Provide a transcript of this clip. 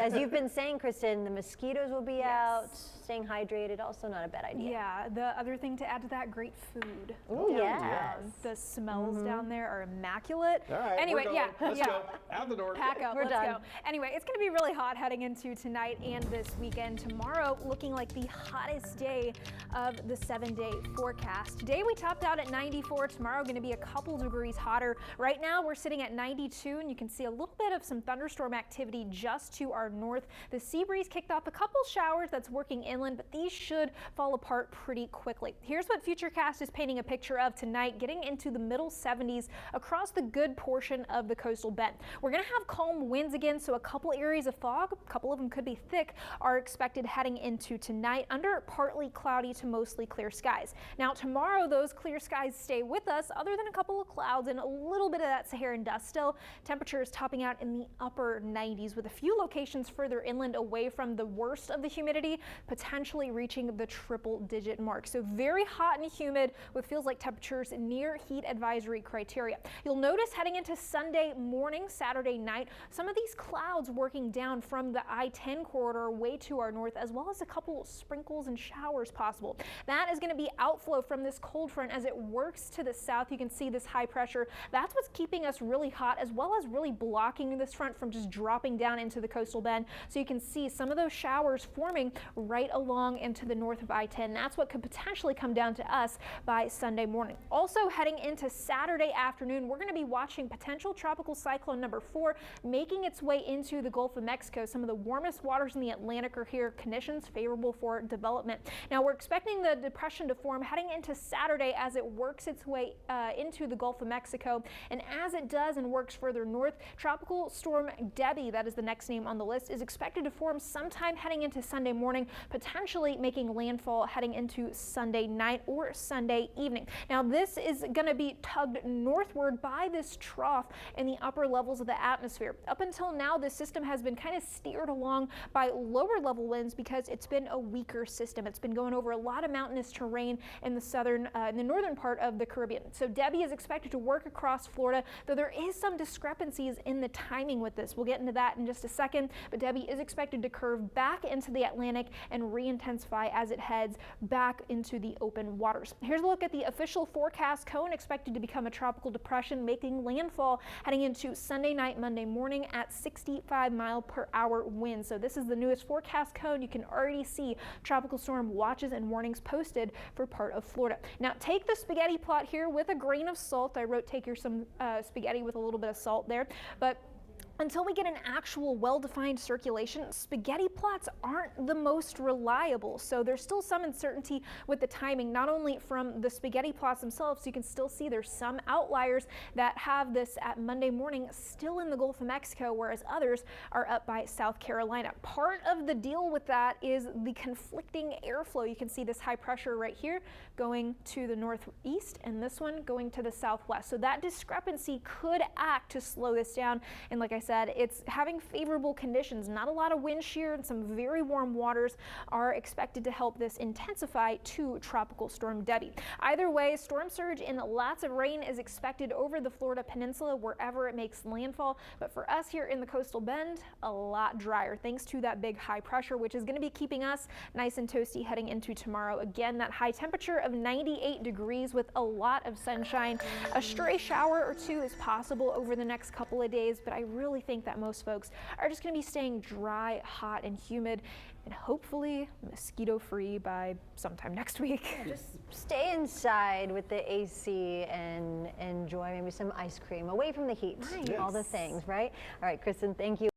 As you've been saying, Kristen, the mosquitoes will be out. Staying hydrated, also not a bad idea. Yeah, the other thing to add to that, great food. Oh, yes. The smells down there are immaculate. All right, anyway, let's go. Out the door. Pack up, We're done. go. Anyway, it's going to be really hot heading into tonight and this weekend. Tomorrow looking like the hottest day of the 7-day forecast. Today we topped out at 94. Tomorrow going to be a couple degrees hotter. Right now we're sitting at 92, and you can see a little bit of some thunderstorm activity just to our north. The sea breeze kicked off a couple showers that's working inland, but these should fall apart pretty quickly. Here's what Futurecast is painting a picture of tonight, getting into the middle 70s across the good portion of the coastal bend. We're going to have calm winds again, so a couple areas of fog, a couple of them could be thick, are expected heading into tonight under partly cloudy to mostly clear skies. Now tomorrow those clear skies stay with us, other than a couple of clouds and a little bit of that Saharan dust still. Temperatures topping out in the upper 90s with a few locations further inland away from the worst of the humidity, potentially reaching the triple-digit mark. So very hot and humid with feels like temperatures near heat advisory criteria. You'll notice heading into Sunday morning, Saturday night, some of these clouds working down from the I-10 corridor way to our north, as well as a couple sprinkles and showers possible. That is going to be outflow from this cold front as it works to the south. You can see this high pressure. That's what's keeping us really hot, as well as really blocking this front from just dropping down into the coastal bend. So you can see some of those showers forming right along into the north of I-10. That's what could potentially come down to us by Sunday morning. Also heading into Saturday afternoon, we're going to be watching potential tropical cyclone number 4 making its way into the Gulf of Mexico. Some of the warmest waters in the Atlantic are here, conditions favorable for development. Now we're expecting the depression to form heading into Saturday as it works its way into the Gulf of Mexico. And as it does and works further north, Tropical Storm Debbie, that is the next name on the list, is expected to form sometime heading into Sunday morning, potentially making landfall heading into Sunday night or Sunday evening. Now this is going to be tugged northward by this trough in the upper levels of the atmosphere. Up until now, this system has been kind of steered along by lower level winds because it's been a weaker system. It's been going over a lot of mountainous terrain in the northern part of the Caribbean. So Debbie is expected to work across Florida, though there is some discrepancies in the timing with this. We'll get into that in just a second, but Debbie is expected to curve back into the Atlantic and re-intensify as it heads back into the open waters. Here's a look at the official forecast cone, expected to become a tropical depression, making landfall heading into Sunday night, Monday morning at 65-mile-per-hour winds. So this is the newest forecast cone. You can already see tropical storm watches and warnings posted for part of Florida. Now take the spaghetti plot here with a grain of salt. I wrote take your some spaghetti with a little bit of salt there, but until we get an actual well-defined circulation, spaghetti plots aren't the most reliable. So there's still some uncertainty with the timing, not only from the spaghetti plots themselves. You can still see there's some outliers that have this at Monday morning still in the Gulf of Mexico, whereas others are up by South Carolina. Part of the deal with that is the conflicting airflow. You can see this high pressure right here going to the northeast and this one going to the southwest. So that discrepancy could act to slow this down. And like I said, it's having favorable conditions, not a lot of wind shear, and some very warm waters are expected to help this intensify to Tropical Storm Debbie. Either way, storm surge and lots of rain is expected over the Florida Peninsula wherever it makes landfall. But for us here in the coastal bend, a lot drier thanks to that big high pressure, which is going to be keeping us nice and toasty heading into tomorrow. Again, that high temperature of 98 degrees with a lot of sunshine. A stray shower or two is possible over the next couple of days, but I really think that most folks are just going to be staying dry, hot, and humid, and hopefully mosquito-free by sometime next week. Just stay inside with the AC and enjoy maybe some ice cream away from the heat. Right. All the things, right? All right, Kristen, thank you.